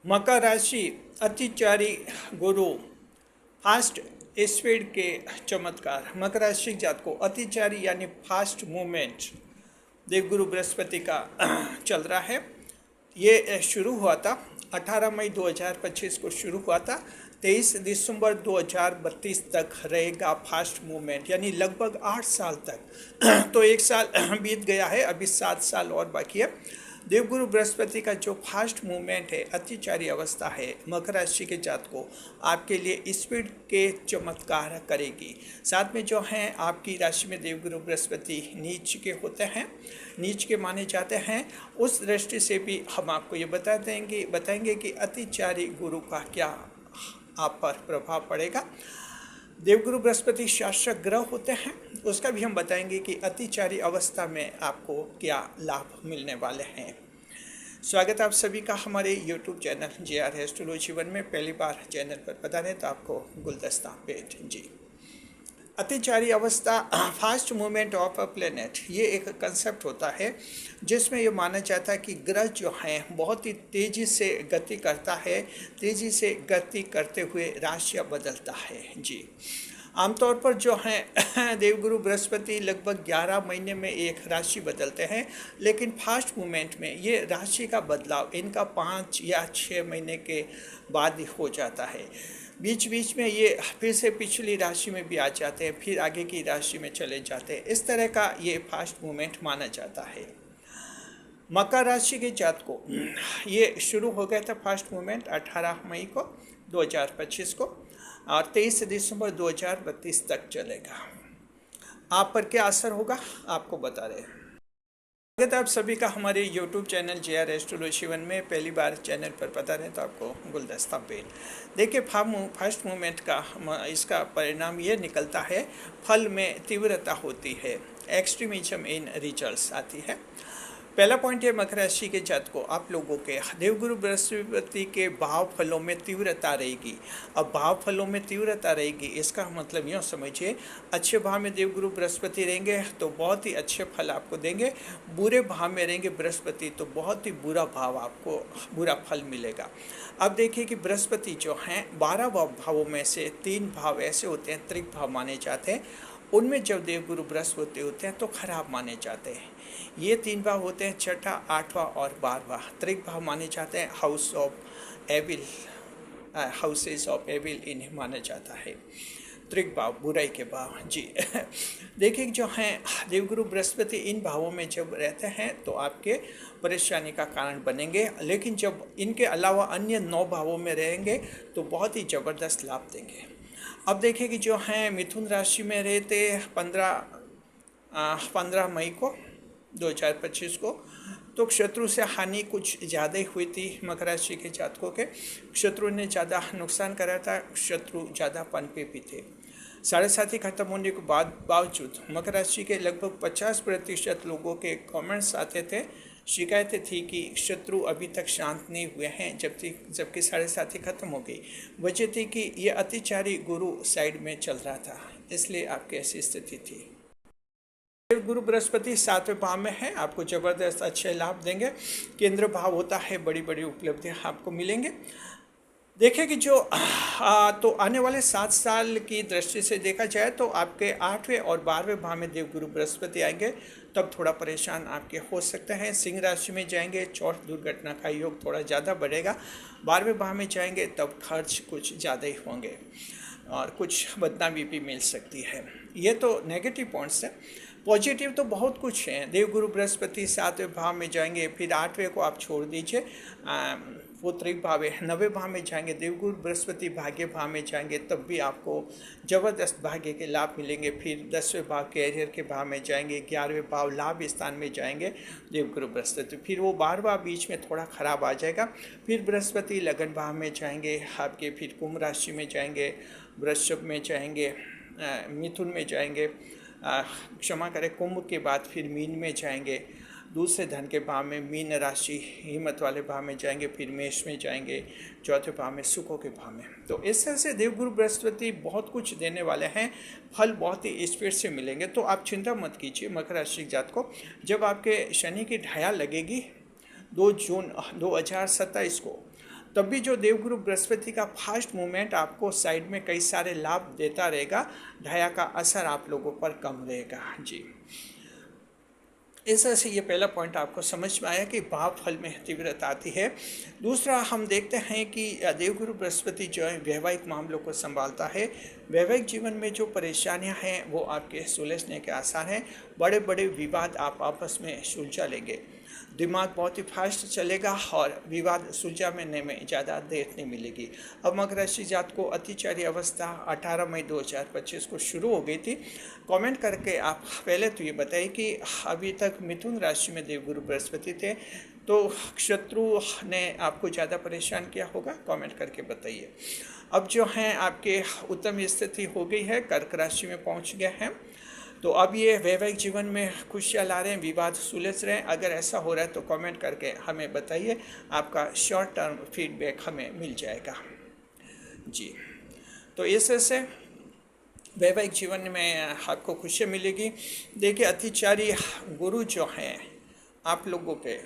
मकर राशि अतिचारी गुरु fast speed के चमत्कार। मकर राशि जात को अतिचारी यानी फास्ट मूवमेंट देवगुरु बृहस्पति का चल रहा है। ये शुरू हुआ था 18 मई 2025 को शुरू हुआ था। 23 दिसंबर 2032 तक रहेगा फास्ट मूवमेंट, यानी लगभग 8 साल तक। तो 1 साल बीत गया है, अभी 7 साल और बाकी है। देवगुरु बृहस्पति का जो फास्ट मूवमेंट है, अतिचारी अवस्था है, मकर राशि के जात को आपके लिए स्पीड के चमत्कार करेगी। साथ में जो हैं आपकी राशि में देवगुरु बृहस्पति नीच के होते हैं, नीच के माने जाते हैं। उस दृष्टि से भी हम आपको ये बताएंगे कि अतिचारी गुरु का क्या आप पर प्रभाव पड़ेगा। देवगुरु बृहस्पति शासक ग्रह होते हैं, उसका भी हम बताएंगे कि अतिचारी अवस्था में आपको क्या लाभ मिलने वाले हैं। स्वागत आप सभी का हमारे YouTube चैनल JR एस्ट्रोलॉजी 1 में। पहली बार चैनल पर पधारें तो आपको गुलदस्ता भेंट जी। अतिचारी अवस्था fast movement of a planet, ये एक कंसेप्ट होता है जिसमें ये माना जाता है कि ग्रह जो हैं बहुत ही तेज़ी से गति करता है, तेज़ी से गति करते हुए राशियाँ बदलता है जी। आमतौर पर जो हैं देवगुरु बृहस्पति लगभग 11 महीने में एक राशि बदलते हैं, लेकिन फास्ट मूवमेंट में ये राशि का बदलाव इनका 5 या 6 महीने के बाद ही हो जाता है। बीच बीच में ये फिर से पिछली राशि में भी आ जाते हैं, फिर आगे की राशि में चले जाते हैं। इस तरह का ये फास्ट मूवमेंट माना जाता है। मकर राशि के जात को ये शुरू हो गया था फास्ट मूवमेंट 18 मई को 2025 को, और 23 दिसंबर 2032 तक चलेगा। आप पर क्या असर होगा आपको बता रहे हैं। स्वागत है आप सभी का हमारे YouTube चैनल JR एस्ट्रोलॉजी 1 में। पहली बार चैनल पर पता रहे तो आपको गुलदस्ता भेंट। देखिए, फास्ट मूवमेंट का इसका परिणाम ये निकलता है, फल में तीव्रता होती है, एक्सट्रीमिज्म इन रिजल्ट्स आती है। पहला पॉइंट है मकर राशि के जात को आप लोगों के देवगुरु बृहस्पति के भाव फलों में तीव्रता रहेगी। अब भाव फलों में तीव्रता रहेगी, इसका मतलब यूँ समझिए, अच्छे भाव में देवगुरु बृहस्पति रहेंगे तो बहुत ही अच्छे फल आपको देंगे। बुरे भाव में रहेंगे बृहस्पति तो बहुत ही बुरा भाव आपको बुरा फल मिलेगा। अब देखिए कि बृहस्पति जो हैं 12 भावों में से 3 भाव ऐसे होते हैं त्रिक भाव माने जाते हैं, उनमें जब देवगुरु बृहस्पति होते हैं तो खराब माने जाते हैं। ये 3 भाव होते हैं, छठा, 8वां और 12वां त्रिक भाव माने जाते हैं। House of evil, houses of evil इन्हें माना जाता है, त्रिक भाव बुराई के भाव जी। देखिए जो हैं देवगुरु बृहस्पति इन भावों में जब रहते हैं तो आपके परेशानी का कारण बनेंगे, लेकिन जब इनके अलावा अन्य 9 भावों में रहेंगे तो बहुत ही ज़बरदस्त लाभ देंगे। अब देखिए कि जो हैं मिथुन राशि में रहते 15 मई को 2025 को, तो शत्रु से हानि कुछ ज़्यादा ही हुई थी। मकर राशि के जातकों के शत्रु ने ज़्यादा नुकसान करा था, शत्रु ज़्यादा पनपे भी थे। 7.5 खत्म होने के बावजूद मकर राशि के लगभग 50% लोगों के कमेंट्स आते थे, शिकायतें थी कि शत्रु अभी तक शांत नहीं हुए हैं, जबकि 7.5 खत्म हो गई। वजह थी कि ये अतिचारी गुरु साइड में चल रहा था, इसलिए आपकी ऐसी स्थिति थी। गुरु बृहस्पति 7वें भाव में है, आपको ज़बरदस्त अच्छे लाभ देंगे। केंद्र भाव होता है, बड़ी बड़ी उपलब्धियां आपको मिलेंगे। देखिए कि जो तो आने वाले 7 साल की दृष्टि से देखा जाए तो आपके 8वें और 12वें भाव में देवगुरु बृहस्पति आएंगे, तब थोड़ा परेशान आपके हो सकते हैं। सिंह राशि में जाएंगे, चोट दुर्घटना का योग थोड़ा ज़्यादा बढ़ेगा। 12वें भाव में जाएंगे तब खर्च कुछ ज़्यादा ही होंगे और कुछ बदनामी भी मिल सकती है। ये तो नेगेटिव पॉइंट्स हैं। पॉजिटिव तो बहुत कुछ हैं। देवगुरु बृहस्पति 7वें भाव में जाएंगे, फिर 8वें को आप छोड़ दीजिए, वो त्रिक भाव है। 9वें भाव में जाएंगे देवगुरु बृहस्पति, भाग्य भाव में जाएंगे तब भी आपको ज़बरदस्त भाग्य के लाभ मिलेंगे। फिर 10वें भाव कैरियर के भाव में जाएंगे, 11वें भाव लाभ स्थान में जाएंगे देवगुरु बृहस्पति। फिर वो 12वां बीच में थोड़ा खराब आ जाएगा। फिर बृहस्पति लगन भाव में जाएंगे आपके, फिर कुंभ राशि में जाएंगे, वृषभ में जाएंगे, मिथुन में जाएंगे, क्षमा करें, कुंभ के बाद फिर मीन में जाएंगे, दूसरे धन के भाव में मीन राशि हिम्मत वाले भाव में जाएंगे, फिर मेष में जाएंगे, चौथे भाव में सुखों के भाव में। तो इस तरह से देवगुरु बृहस्पति बहुत कुछ देने वाले हैं, फल बहुत ही स्पीड से मिलेंगे। तो आप चिंता मत कीजिए मकर राशि जात को। जब आपके शनि की ढाया लगेगी 2 जून 2027 को, तब भी जो देवगुरु बृहस्पति का फास्ट मूवमेंट आपको साइड में कई सारे लाभ देता रहेगा। ढाया का असर आप लोगों पर कम रहेगा जी। इस तरह से ये पहला पॉइंट आपको समझ में आया कि भाव फल में तीव्रता आती है। दूसरा हम देखते हैं कि देवगुरु बृहस्पति जो है वैवाहिक मामलों को संभालता है। वैवाहिक जीवन में जो परेशानियां हैं वो आपके सुलझने के आसार हैं। बड़े बड़े विवाद आप आपस में सुलझा लेंगे। दिमाग बहुत ही फास्ट चलेगा और विवाद सुलझाने में ज़्यादा देर नहीं मिलेगी। अब मकर राशि जात को अतिचारी अवस्था 18 मई 2025 को शुरू हो गई थी। कमेंट करके आप पहले तो ये बताइए कि अभी तक मिथुन राशि में देवगुरु बृहस्पति थे तो शत्रु ने आपको ज़्यादा परेशान किया होगा, कमेंट करके बताइए। अब जो हैं आपके उत्तम स्थिति हो गई है, कर्क राशि में पहुंच गए हैं, तो अब ये वैवाहिक जीवन में खुशियाँ ला रहे हैं, विवाद सुलझ रहे हैं। अगर ऐसा हो रहा है तो कमेंट करके हमें बताइए, आपका शॉर्ट टर्म फीडबैक हमें मिल जाएगा जी। तो इस तरह से वैवाहिक जीवन में आपको खुशियाँ मिलेगी। देखिए अतिचारी गुरु जो हैं आप लोगों पे,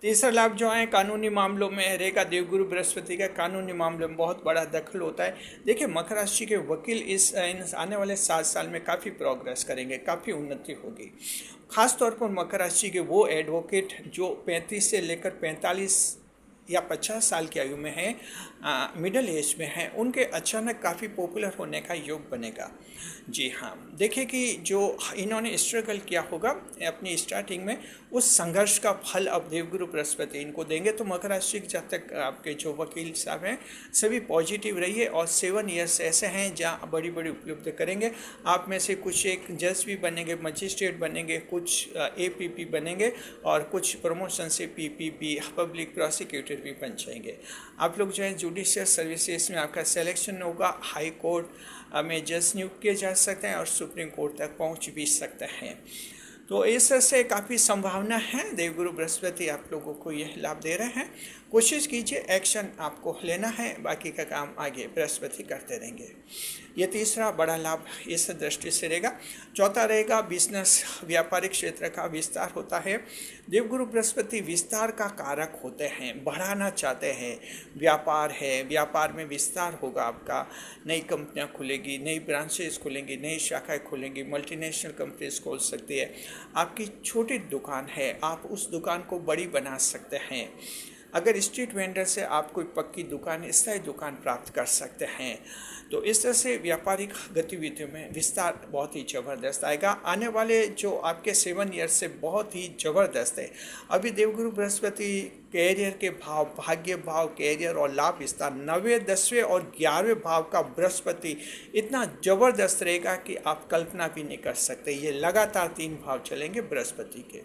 तीसरा लाभ जो है कानूनी मामलों में रहेगा। देवगुरु बृहस्पति का कानूनी मामलों में बहुत बड़ा दखल होता है। देखिए मकर राशि के वकील इस आने वाले 7 साल में काफ़ी प्रोग्रेस करेंगे, काफ़ी उन्नति होगी। खास तौर पर मकर राशि के वो एडवोकेट जो 35 से लेकर 45 या 50 साल की आयु में है, मिडिल एज में है, उनके अचानक काफ़ी पॉपुलर होने का योग बनेगा जी हाँ। देखिए कि जो इन्होंने स्ट्रगल किया होगा अपनी स्टार्टिंग में, उस संघर्ष का फल अब देवगुरु बृहस्पति इनको देंगे। तो मकर राशि जब तक आपके जो वकील साहब हैं सभी पॉजिटिव रहिए। और 7 ईयर्स ऐसे हैं जहाँ बड़ी बड़ी उपलब्धि करेंगे। आप में से कुछ एक जज भी बनेंगे, मजिस्ट्रेट बनेंगे, कुछ APP बनेंगे और कुछ प्रमोशन से PPP पब्लिक प्रोसिक्यूटर भी बन जाएंगे। आप लोग जो है जुडिशियल सर्विसेज में आपका सिलेक्शन होगा। हाई कोर्ट में जज नियुक्त किए जा सकते हैं और सुप्रीम कोर्ट तक पहुंच भी सकते हैं। तो इस तरह से काफ़ी संभावना है। देवगुरु बृहस्पति आप लोगों को यह लाभ दे रहे हैं। कोशिश कीजिए, एक्शन आपको लेना है, बाकी का काम आगे बृहस्पति करते रहेंगे। ये तीसरा बड़ा लाभ इस दृष्टि से रहेगा। चौथा रहेगा बिजनेस, व्यापारिक क्षेत्र का विस्तार होता है। देवगुरु बृहस्पति विस्तार का कारक होते हैं, बढ़ाना चाहते हैं। व्यापार है, व्यापार में विस्तार होगा आपका। नई कंपनियां खुलेगी, नई ब्रांचेस खुलेंगी, नई शाखाएं खुलेंगी, मल्टीनेशनल कंपनीज खोल सकती है। आपकी छोटी दुकान है, आप उस दुकान को बड़ी बना सकते हैं। अगर स्ट्रीट वेंडर से आप कोई पक्की दुकान, स्थायी दुकान प्राप्त कर सकते हैं। तो इस तरह से व्यापारिक गतिविधियों में विस्तार बहुत ही ज़बरदस्त आएगा। आने वाले जो आपके 7 ईयर्स से बहुत ही ज़बरदस्त है। अभी देवगुरु बृहस्पति कैरियर के भाव, भाग्य भाव, कैरियर और लाभ विस्तार 9वें, 10वें और 11वें भाव का बृहस्पति इतना ज़बरदस्त रहेगा कि आप कल्पना भी नहीं कर सकते। ये लगातार 3 भाव चलेंगे बृहस्पति के,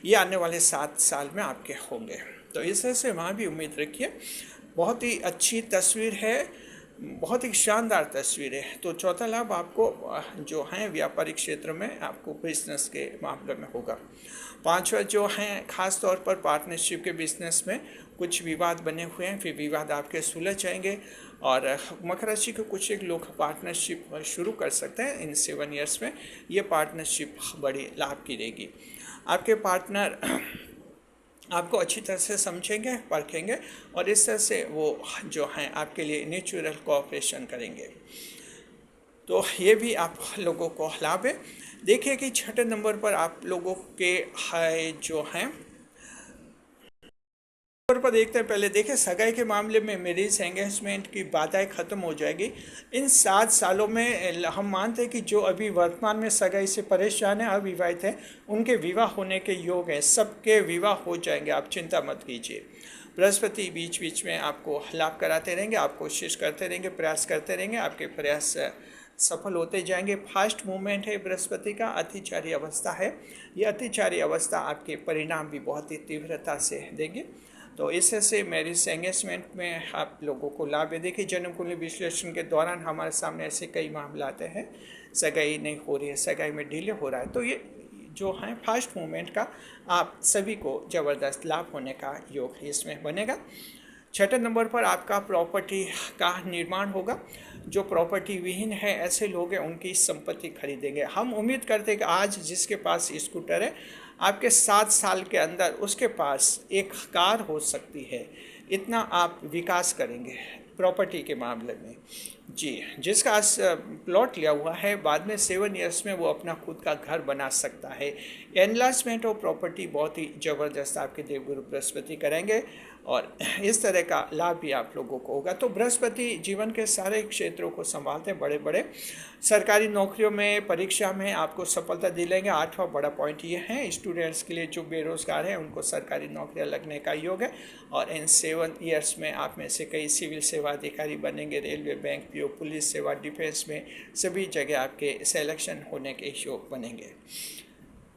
ये आने वाले 7 साल में आपके होंगे। तो इस तरह से वहाँ भी उम्मीद रखिए। बहुत ही अच्छी तस्वीर है, बहुत ही शानदार तस्वीर है। तो चौथा लाभ आपको जो है व्यापारिक क्षेत्र में आपको बिजनेस के मामले में होगा। पांचवा जो हैं खास तौर पर पार्टनरशिप के बिजनेस में कुछ विवाद बने हुए हैं, फिर विवाद आपके सुलझ जाएंगे। और मकर राशि के कुछ एक लोग पार्टनरशिप शुरू कर सकते हैं इन 7 ईयर्स में। ये पार्टनरशिप बड़ी लाभ की रहेगी। आपके पार्टनर आपको अच्छी तरह से समझेंगे, परखेंगे और इस तरह से वो जो हैं आपके लिए नेचुरल कोऑपरेशन करेंगे। तो ये भी आप लोगों को लाभ है। देखिए कि 6ठे नंबर पर आप लोगों के जो हैं पर देखते हैं। पहले देखिए सगाई के मामले में मैरिज एंगेजमेंट की बाधाएं खत्म हो जाएगी इन 7 सालों में। हम मानते हैं कि जो अभी वर्तमान में सगाई से परेशान हैं, अविवाहित हैं, उनके विवाह होने के योग हैं। सबके विवाह हो जाएंगे, आप चिंता मत कीजिए। बृहस्पति बीच बीच में आपको लाभ कराते रहेंगे, आप कोशिश करते रहेंगे, प्रयास करते रहेंगे, आपके प्रयास सफल होते जाएंगे। फास्ट मूवमेंट है बृहस्पति का, अतिचारी अवस्था है। ये अतिचारी अवस्था आपके परिणाम भी बहुत ही तीव्रता से देंगे। तो इससे मैरिज एंगेजमेंट में आप लोगों को लाभ है। देखिए जन्म कुंडली विश्लेषण के दौरान हमारे सामने ऐसे कई मामले आते हैं, सगाई नहीं हो रही है, सगाई में डिले हो रहा है। तो ये जो है फास्ट मूवमेंट का आप सभी को ज़बरदस्त लाभ होने का योग इसमें बनेगा। 6ठे नंबर पर आपका प्रॉपर्टी का निर्माण होगा। जो प्रॉपर्टी विहीन है ऐसे लोग हैं, उनकी संपत्ति खरीदेंगे। हम उम्मीद करते हैं कि आज जिसके पास स्कूटर है आपके 7 साल के अंदर उसके पास एक कार हो सकती है। इतना आप विकास करेंगे प्रॉपर्टी के मामले में। जी, जिसका प्लॉट लिया हुआ है, बाद में 7 ईयर्स में वो अपना खुद का घर बना सकता है। एनलार्जमेंट ऑफ प्रॉपर्टी बहुत ही ज़बरदस्त आपके देवगुरु बृहस्पति करेंगे और इस तरह का लाभ भी आप लोगों को होगा। तो बृहस्पति जीवन के सारे क्षेत्रों को संभालते हैं, बड़े बड़े सरकारी नौकरियों में, परीक्षा में आपको सफलता दिलाएंगे। 8वां बड़ा पॉइंट ये है, स्टूडेंट्स के लिए जो बेरोजगार हैं उनको सरकारी नौकरियां लगने का योग है और इन 7 ईयर्स में आप में से कई सिविल सेवा अधिकारी बनेंगे, रेलवे, बैंक, पीओ, पुलिस सेवा, डिफेंस में सभी जगह आपके सिलेक्शन होने के योग बनेंगे।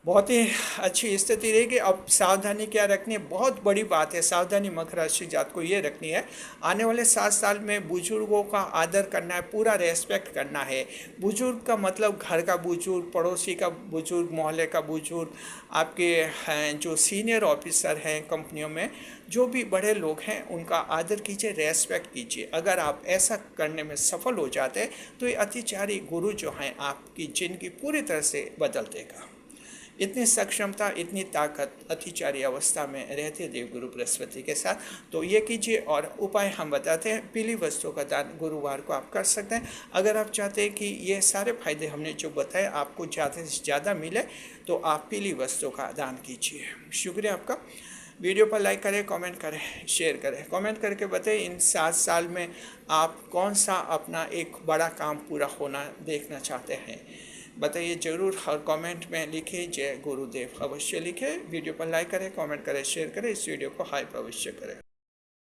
बहुत ही अच्छी स्थिति रहेगी। अब सावधानी क्या रखनी है, बहुत बड़ी बात है, सावधानी मकर राशि जात को ये रखनी है, आने वाले 7 साल में बुजुर्गों का आदर करना है, पूरा रेस्पेक्ट करना है। बुजुर्ग का मतलब घर का बुजुर्ग, पड़ोसी का बुजुर्ग, मोहल्ले का बुजुर्ग, आपके जो सीनियर ऑफिसर हैं कंपनियों में, जो भी बड़े लोग हैं उनका आदर कीजिए, रेस्पेक्ट कीजिए। अगर आप ऐसा करने में सफल हो जाते हैं तो ये अतिचारी गुरु जो हैं आपकी जिंदगी पूरी तरह से बदल देगा। इतनी सक्षमता, इतनी ताकत अतिचारी अवस्था में रहते देवगुरु बृहस्पति के साथ। तो ये कीजिए और उपाय हम बताते हैं। पीली वस्तुओं का दान गुरुवार को आप कर सकते हैं। अगर आप चाहते हैं कि ये सारे फायदे हमने जो बताए आपको ज़्यादा से ज़्यादा मिले तो आप पीली वस्तुओं का दान कीजिए। शुक्रिया आपका। वीडियो पर लाइक करें, कमेंट करें, शेयर करें। कमेंट करके बताएं इन 7 साल में आप कौन सा अपना एक बड़ा काम पूरा होना देखना चाहते हैं, बताइए ज़रूर। और कमेंट में लिखिए जय गुरुदेव अवश्य लिखें। वीडियो पर लाइक करें, कमेंट करें, शेयर करें, इस वीडियो को हाइप अवश्य करें।